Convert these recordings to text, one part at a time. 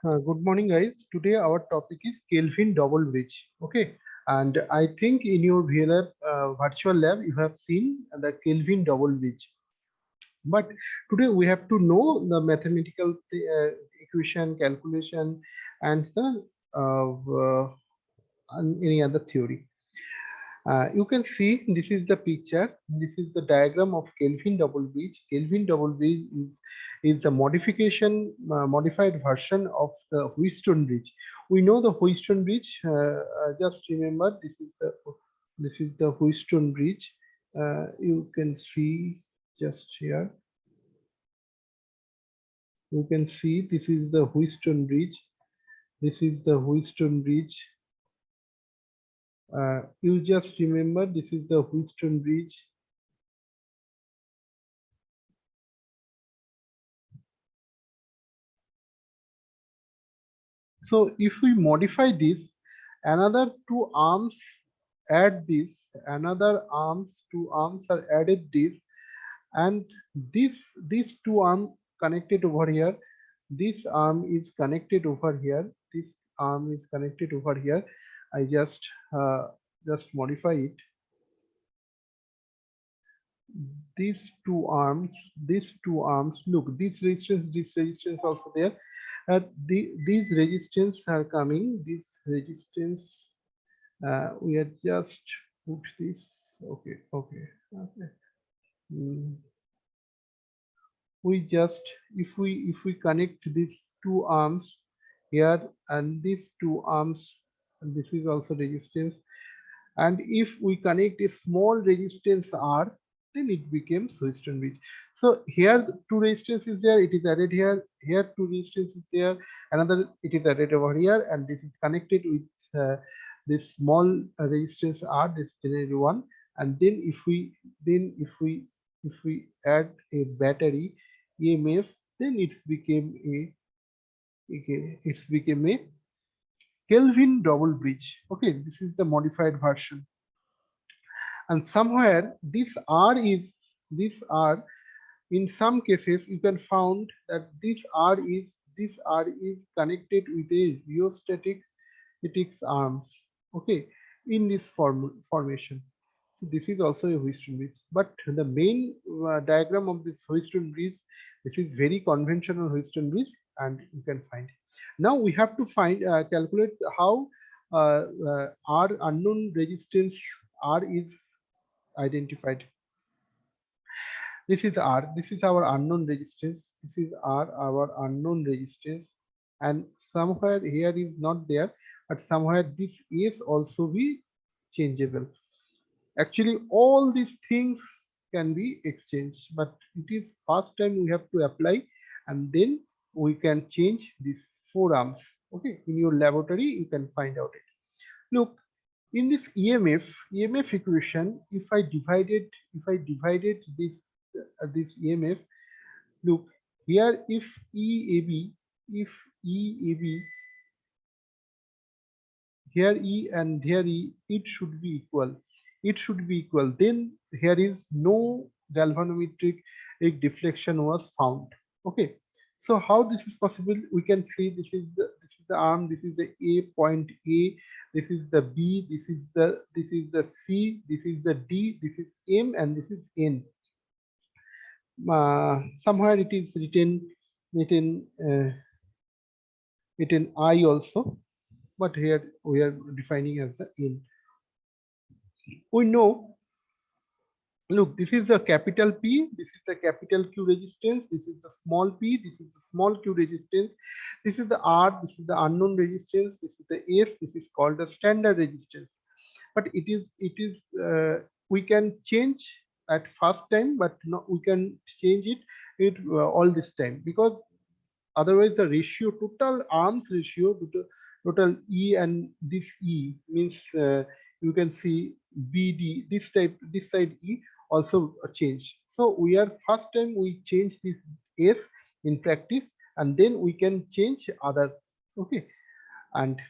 Good morning, guys. Today our topic is Kelvin double bridge. Okay, and I think in your VLab virtual lab you have seen the Kelvin double bridge. But today we have to know the mathematical equation, calculation, and the and any other theory. You can see this is the picture. This is the diagram of Kelvin double bridge. Kelvin double bridge is the modified version of the Wheatstone bridge. We know the Wheatstone bridge. Just remember, this is the Wheatstone bridge. You can see just here. You can see this is the Wheatstone bridge. This is the Wheatstone bridge. You just remember this is the Wheatstone bridge. So if we modify this, another two arms add this, another two arms are added this, and these two arm connected over here. This arm is connected over here. This arm is connected over here. I just modify it. These two arms, look, this resistance also there. These resistance are coming. This resistance, we are just put this. Okay. Mm, we just, if we connect these two arms here and these two arms, and this is also resistance, and if we connect a small resistance R, then it becomes Wheatstone bridge. So here two resistance is there, it is added here. Here two resistance is there, another it is added over here, and this is connected with this small resistance R, this generally one. And then if we add a battery EMF, then it's became a Kelvin double bridge. Okay, this is the modified version. And somewhere this R, in some cases you can found that this R is connected with a rheostatic statics arms. Okay, in this formation. So this is also a Wheatstone bridge, but the main diagram of this Wheatstone bridge, this is very conventional Wheatstone bridge, and you can find. Now we have to calculate how R unknown resistance R is identified. This is R. This is our unknown resistance. This is R, our unknown resistance. And somewhere here is not there, but somewhere this is also be changeable. Actually, all these things can be exchanged, but it is first time we have to apply, and then we can change these forearms. Okay, in your laboratory, you can find out it. Look, in this EMF equation, if I divided this EMF, look here, if EAB, here E and here E, it should be equal. It should be equal. Then here is no galvanometric deflection was found. Okay. So how this is possible? We can see this is the arm, this is the A point A, this is the B, this is the C, this is the D, this is M, and this is N. Somewhere it is written I also, but here we are defining as the N. We know, look, this is the capital P, this is the capital Q resistance, this is the small p, this is the small q resistance, this is the R, this is the unknown resistance, this is the S, this is called the standard resistance. But we can change at first time, but no, we can change it all this time, because otherwise the ratio, total arms ratio, total E and this E means, you can see BD, this side E also changed. So we are first time we change this S in practice, and then we can change other. Okay, and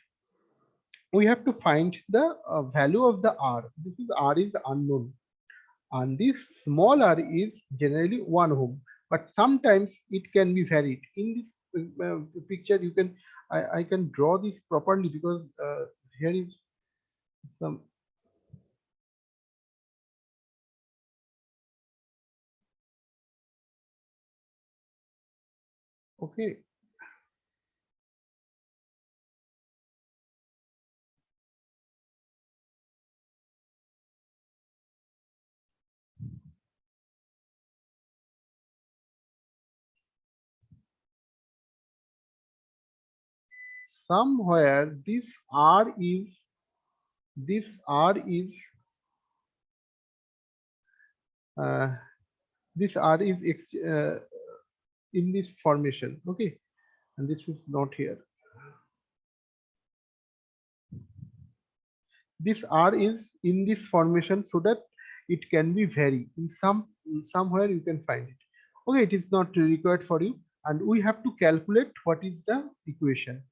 we have to find the value of the R. This is R is unknown, and this small r is generally 1 ohm, but sometimes it can be varied. In this picture you can I can draw this properly because here is some. Okay, somewhere this uh, R is in this formation. Okay, and this is not here. This R is in this formation so that it can be vary in somewhere you can find it. Okay, it is not required for you, and we have to calculate what is the equation.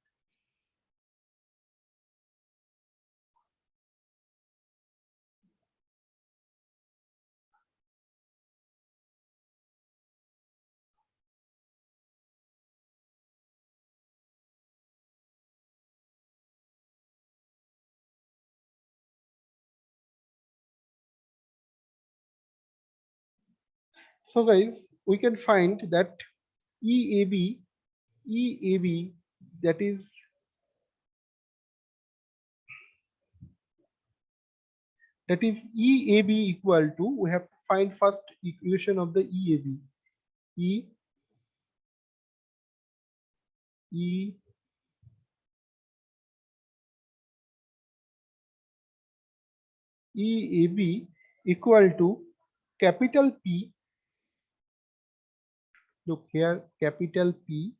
So guys, we can find that EAB EAB, that is EAB equal to, we have to find first equation of the EAB. E E EAB equal to capital P, look here, capital P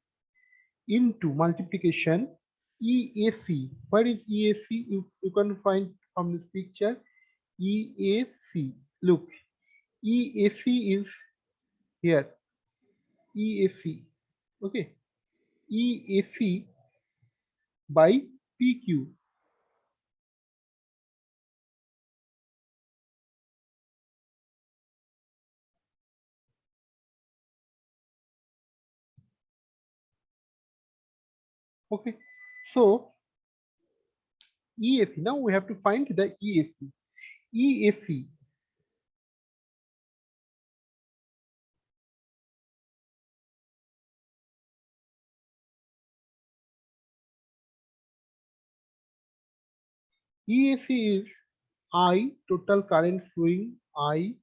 into multiplication EAC. What is EAC? You can find from this picture EAC. Look, EAC is here. EAC. Okay. EAC by PQ. Okay. So EAC. Now we have to find the EAC. EAC. EAC is I, total current flowing, I,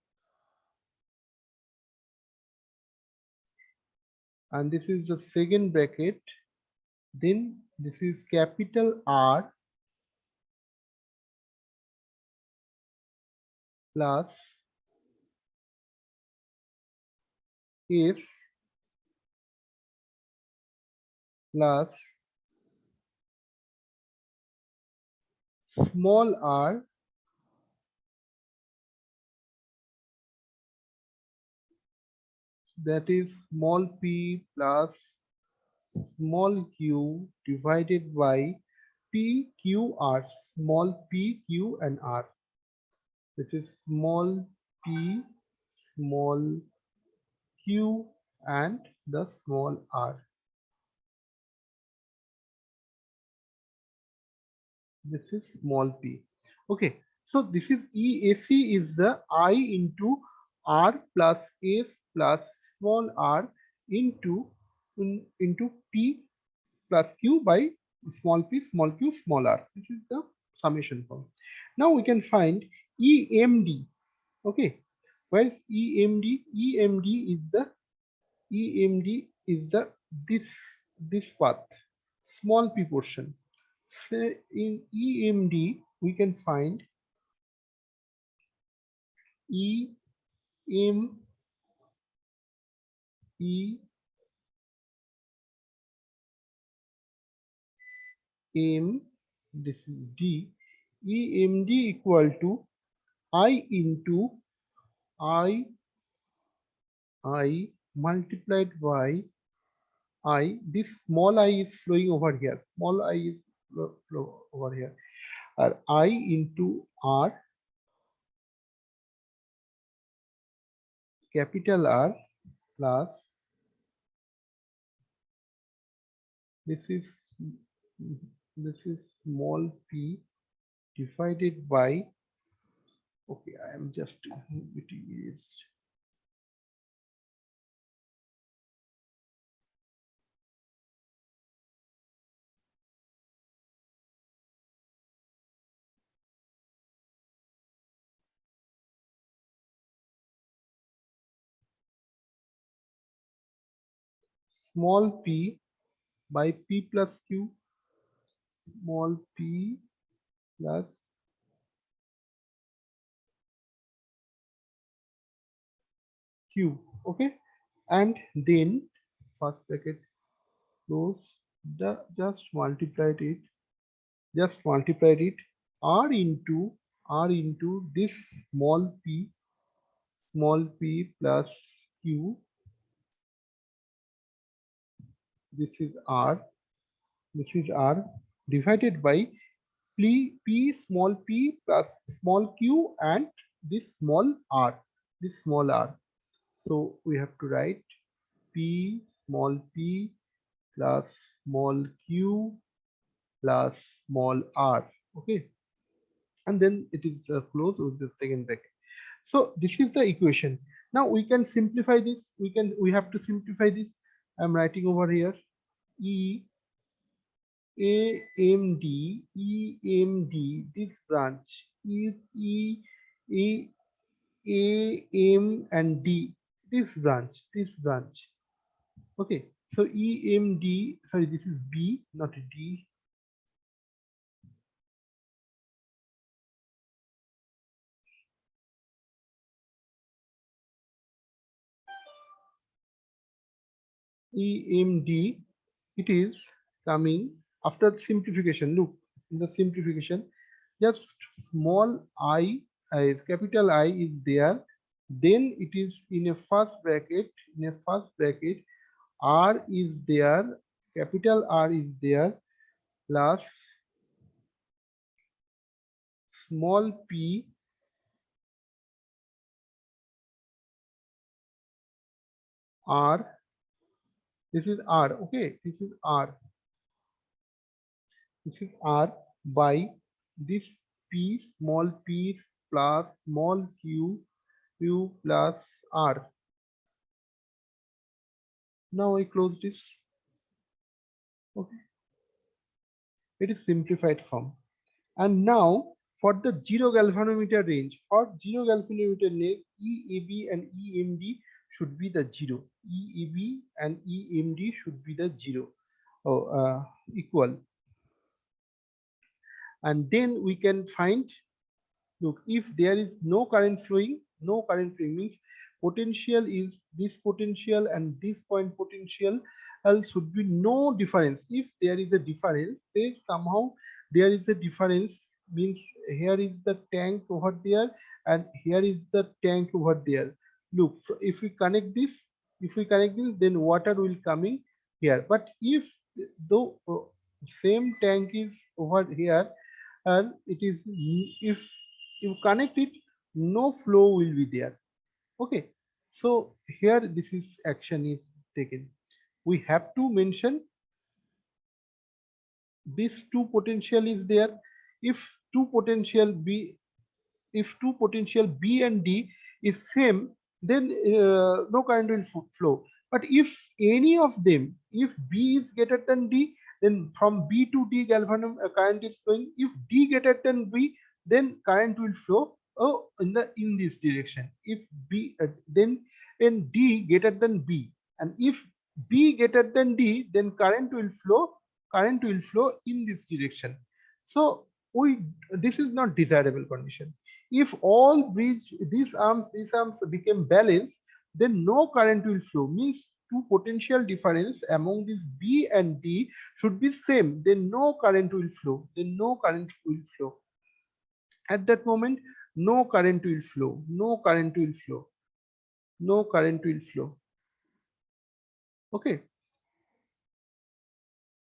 and this is the second bracket. Then this is capital R plus F plus small r, that is small p plus small q divided by p q r, small p q and r. This is small p, small q and the small r. This is small p. Okay, so this is EAC is the I into R plus S plus small r into into P plus Q by small p, small q, small r. This is the summation form. Now we can find EMD. Okay, where is EMD? EMD is the this path, small p portion. So in EMD we can find E M E M, this is D, EMD equal to I into I multiplied by I. This small I is flowing over here, small I is flow over here, or I into R, capital R plus, this is this is small p divided by, okay, I am just it is small p by p plus q, small p plus q, okay, and then first bracket close, just multiplied it, just multiplied it, r into this small p plus q, this is r, this is r divided by p small p plus small q and this small r. So we have to write p small p plus small q plus small r. Okay, and then it is closed with the second bracket. So this is the equation. Now we can simplify this. We have to simplify this. I'm writing over here E AMD, this branch is AM and D, this branch. Okay, so EMD, sorry, this is B, not D. EMD, it is coming after simplification. Look, in the simplification, just small I, capital I is there. Then it is in a first bracket. In a first bracket, R is there. Capital R is there plus small p R. This is R. Okay, this is R. This is R by this P small p plus small q plus R. Now I close this. Okay, it is simplified form. And now for the zero galvanometer range, for zero galvanometer range, EAB and EMD should be the zero. EAB and EMD should be the zero. Oh, equal. And then we can find, look, if there is no current flowing, no current flowing means potential is this potential and this point potential, else should be no difference. If there is a difference, then somehow there is a difference, means here is the tank over there and here is the tank over there. Look, so if we connect this, then water will coming here. But if though same tank is over here and it is, if you connect it, no flow will be there. Okay, so here this is action is taken. We have to mention this two potential is there. If two potential b, if two potential B and D is same, then no current will flow. But if any of them, if B is greater than D, then from B to D galvanum current is flowing. If D greater than B, then current will flow in this direction. If B then in D greater than B, and if B greater than D, then current will flow in this direction. So we, this is not desirable condition. If all these arms became balanced, then no current will flow. Means two potential difference among these B and D should be same. Then no current will flow. Then no current will flow. At that moment, no current will flow. No current will flow. No current will flow. Okay.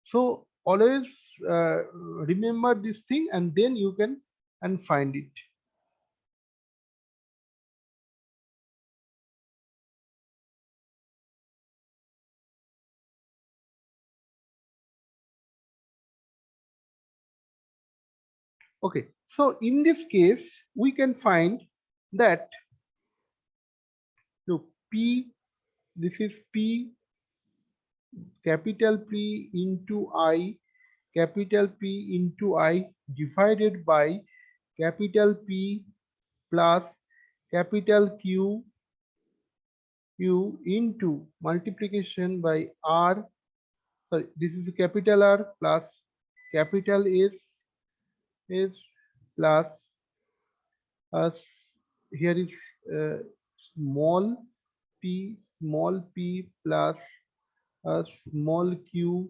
So always remember this thing, and then you can and find it. Okay, so in this case, we can find that, look, P, this is P, capital P into I, capital P into I divided by capital P plus capital Q into multiplication by R. Sorry, this is a capital R plus capital S plus us, here is uh, small p plus a small q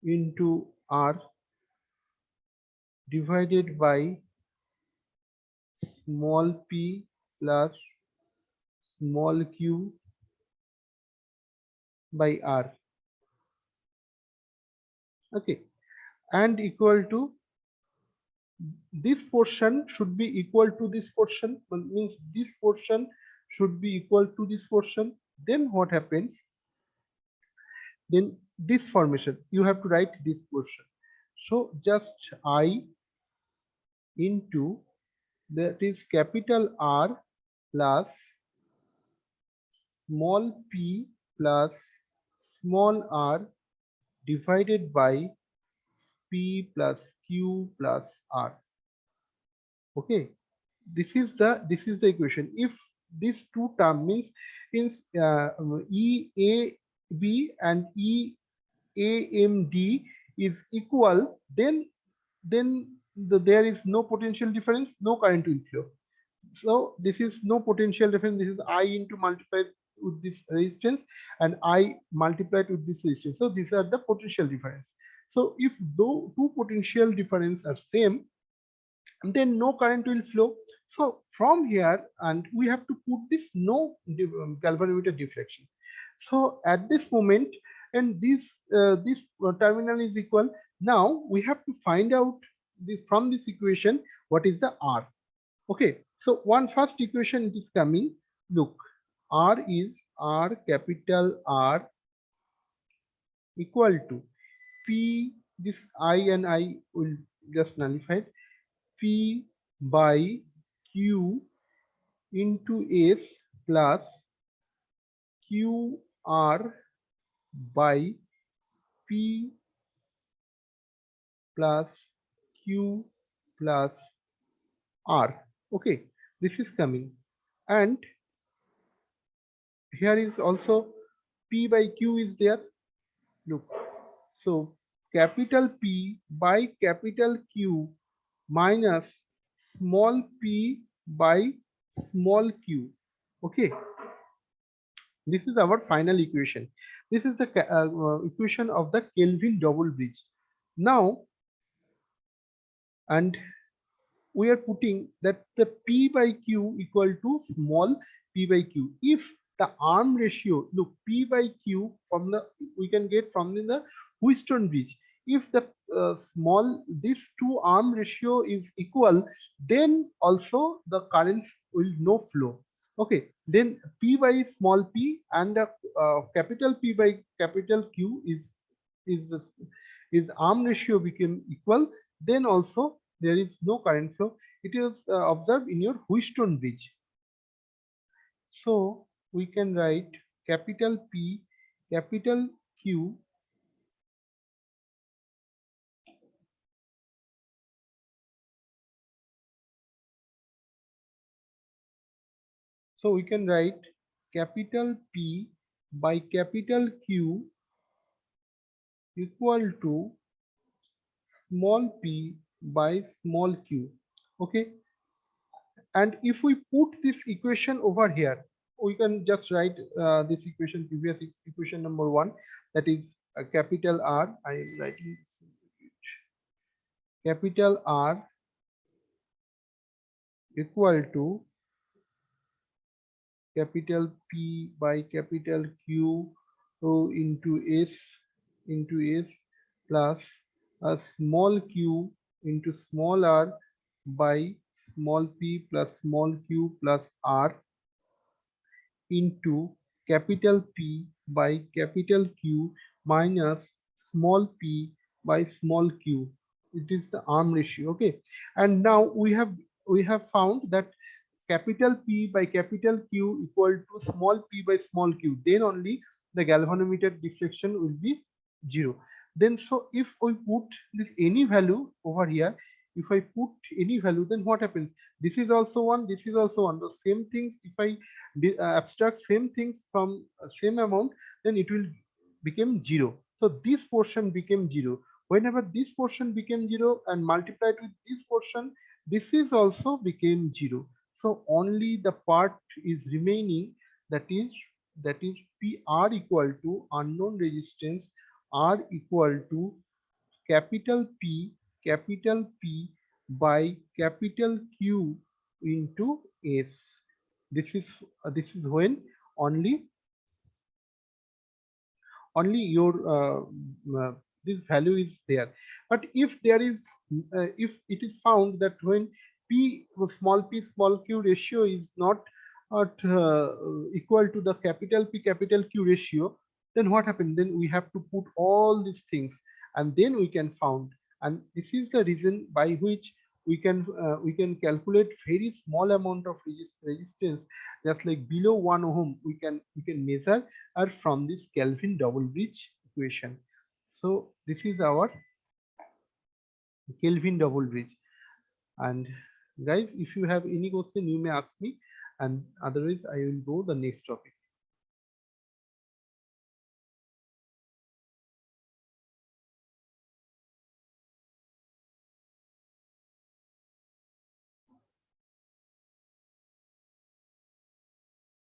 into R divided by small p plus small q by R. Okay, and equal to, this portion should be equal to this portion, means this portion should be equal to this portion. Then what happens? Then this formation, you have to write this portion. So just I into, that is capital R plus small p plus small r divided by p plus q plus r. Okay, this is the equation. If these two term means in E A B and E A M D is equal, then there is no potential difference, no current will flow. So this is no potential difference. This is I into multiplied with this resistance and I multiplied with this resistance. So these are the potential difference. So if though two potential difference are same, then no current will flow. So from here, and we have to put this no galvanometer deflection. So at this moment, and this terminal is equal. Now we have to find out this from this equation what is the R. Okay, so one first equation is coming. Look, R is R capital R equal to P, this I and I will just nullify it, P by Q into S plus QR by P plus Q plus R. Okay, this is coming. And here is also P by Q is there. Look, so capital P by capital Q minus small p by small q. Okay, this is our final equation. This is the equation of the Kelvin double bridge. Now, and we are putting that the p by q equal to small p by q. If the arm ratio, look, p by q from the, we can get from the Wheatstone bridge. If the small, this two arm ratio is equal, then also the current will no flow. Okay, then p by small p and capital P by capital Q is the, is arm ratio became equal, then also there is no current flow. It is observed in your Wheatstone bridge. So we can write capital P, capital Q, so we can write capital P by capital Q equal to small p by small q. Okay, and if we put this equation over here, we can just write this equation, previous equation number one, that is capital R. I am writing capital R equal to capital P by capital Q into S plus a small q into small r by small p plus small q plus r into capital P by capital Q minus small p by small q. it is the arm ratio. Okay, and now we have found that capital P by capital Q equal to small p by small q, then only the galvanometer deflection will be 0. Then so if we put this any value over here, if I put any value, then what happens? This is also one, this is also one. The same thing, if I abstract same things from same amount, then it will become 0. So this portion became 0. Whenever this portion became 0 and multiplied with this portion, this is also became 0. So only the part is remaining, that is PR equal to unknown resistance R equal to capital P by capital Q into S. This is when only your this value is there. But if there is if it is found that when p small q ratio is not equal to the capital P capital Q ratio, then what happened? Then we have to put all these things and then we can found. And this is the reason by which we can calculate very small amount of resistance, just like below 1 ohm we can measure are from this Kelvin double bridge equation. So this is our Kelvin double bridge. And guys, if you have any question, you may ask me, and otherwise I will go the next topic.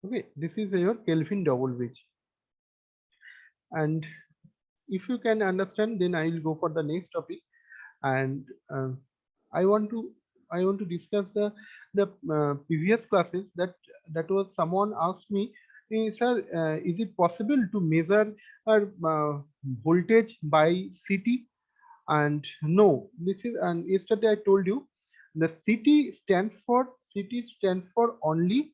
Okay, this is your Kelvin double bridge. And if you can understand, then I will go for the next topic. And I want to discuss the previous classes that was someone asked me, sir, is it possible to measure voltage by CT? And no, this is, and yesterday I told you the CT stands for only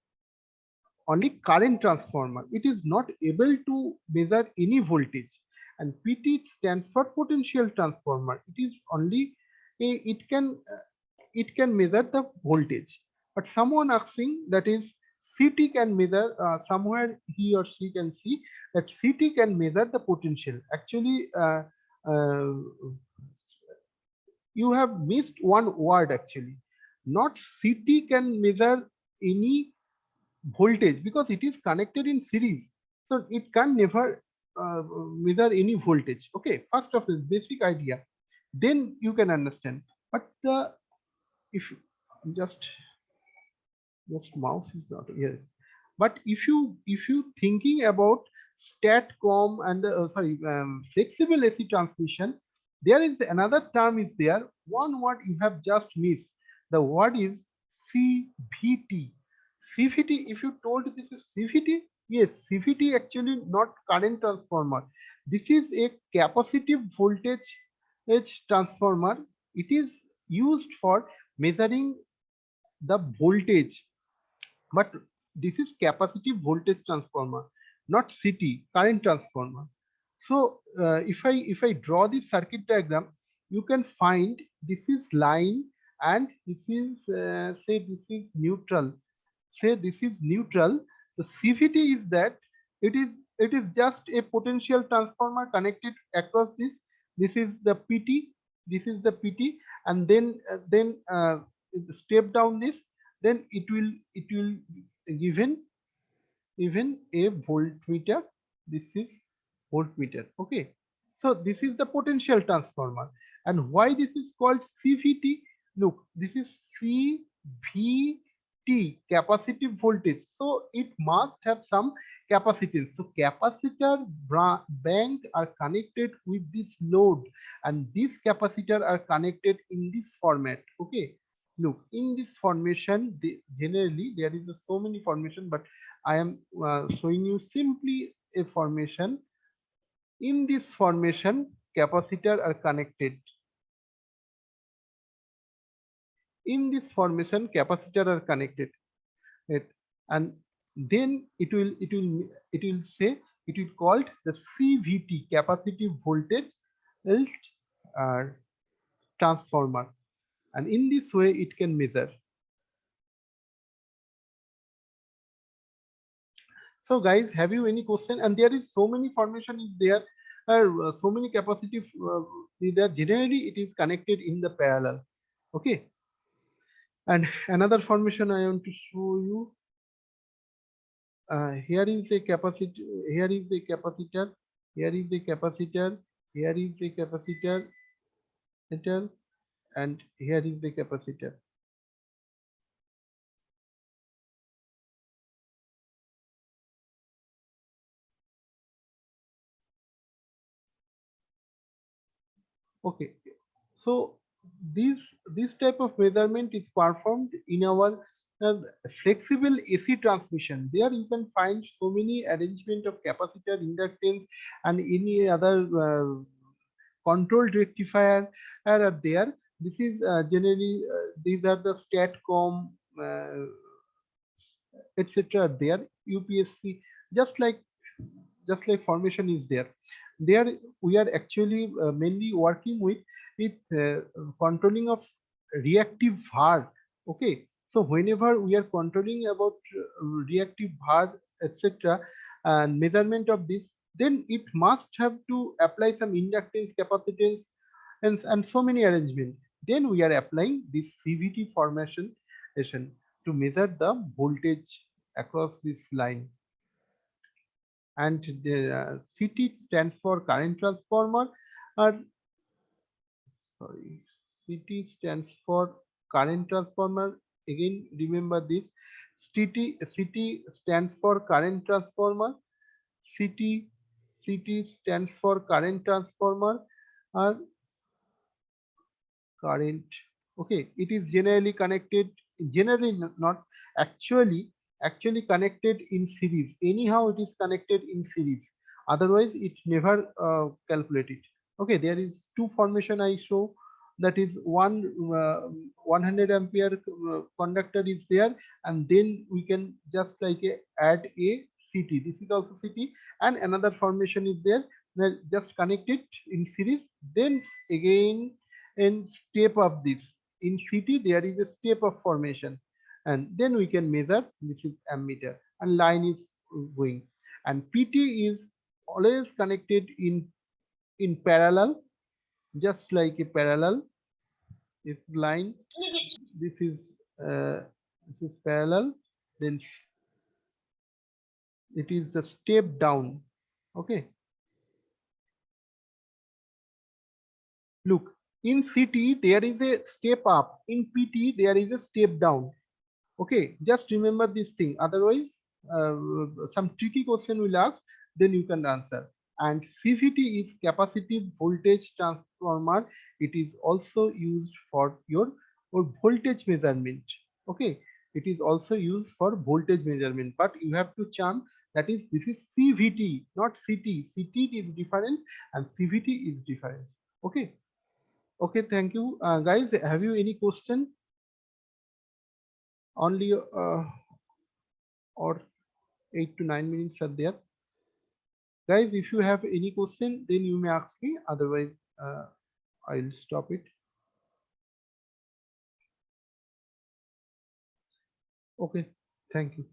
current transformer. It is not able to measure any voltage. And PT stands for potential transformer. It is only it can measure the voltage. But someone asking, that is CT can measure, somewhere he or she can see that CT can measure the potential. Actually, uh, you have missed one word actually. Not CT can measure any voltage because it is connected in series, so it can never measure any voltage. Okay, first of all, basic idea, then you can understand. But the if just mouse is not here. But if you thinking about statcom and sorry, flexible AC transmission, there is another term is there, one word you have just missed. The word is CVT. CVT, if you told this is CVT, yes, CVT actually not current transformer. This is a capacitive voltage edge transformer. It is used for measuring the voltage, but this is capacitive voltage transformer, not CT, current transformer. So if I draw this circuit diagram, you can find this is line and this is say this is neutral. Say this is neutral. The CVT is that it is just a potential transformer connected across this. This is the PT. This is the PT, and then step down this. Then it will given even a voltmeter. This is voltmeter. Okay, so this is the potential transformer. And why this is called CVT? Look, this is CVT, capacitive voltage, so it must have some capacitance. So capacitor bank are connected with this load, and these capacitor are connected in this format. Okay, look, in this formation, generally there is so many formation, but I am showing you simply a formation. In this formation, capacitor are connected. In this formation, capacitor are connected. And then it will say, it will called the CVT, capacitive voltage uh, transformer, and in this way it can measure. So guys, have you any question? And there is so many formation is there, so many capacitive is there. Generally it is connected in the parallel. Okay, and another formation I want to show you. Here is the capacitor, here is the capacitor, here is the capacitor, here is the capacitor, and here is the capacitor. Okay, so this type of measurement is performed in our uh, flexible AC transmission. There you can find so many arrangement of capacitor, inductance, and any other controlled rectifier are there. This is generally these are the Statcom, etc. There UPSC, just like formation is there. There we are actually mainly working with controlling of reactive var. Okay, so whenever we are controlling about reactive var, etc., and measurement of this, then it must have to apply some inductance, capacitance, and so many arrangement. Then we are applying this CVT formation to measure the voltage across this line. And the CT stands for current transformer, or sorry, CT stands for current transformer. Again, remember this. CT stands for current transformer. CT stands for current transformer, or current. Okay, it is generally connected, generally not actually, actually connected in series. Anyhow it is connected in series, otherwise it never calculated. Okay, there is two formation I show, that is one 100 ampere conductor is there, and then we can just like add a CT, this is also CT, and another formation is there that just connect it in series. Then again, and step of this in CT there is a step of formation, and then we can measure. This is ammeter and line is going, and PT is always connected in parallel, just like a parallel is line. This is uh, this is parallel, then it is the step down. Okay, look, in CT there is a step up, in PT there is a step down. Okay, just remember this thing. Otherwise, uh, some tricky question will ask, then you can answer. And CVT is capacitive voltage transformer. It is also used for your voltage measurement. Okay, it is also used for voltage measurement. But you have to charm, that is, this is CVT, not CT. CT is different and CVT is different. Okay. Okay. Thank you, guys. Have you any question? Only or 8 to 9 minutes are there. Guys, if you have any question, then you may ask me. Otherwise, I'll stop it. Okay, thank you.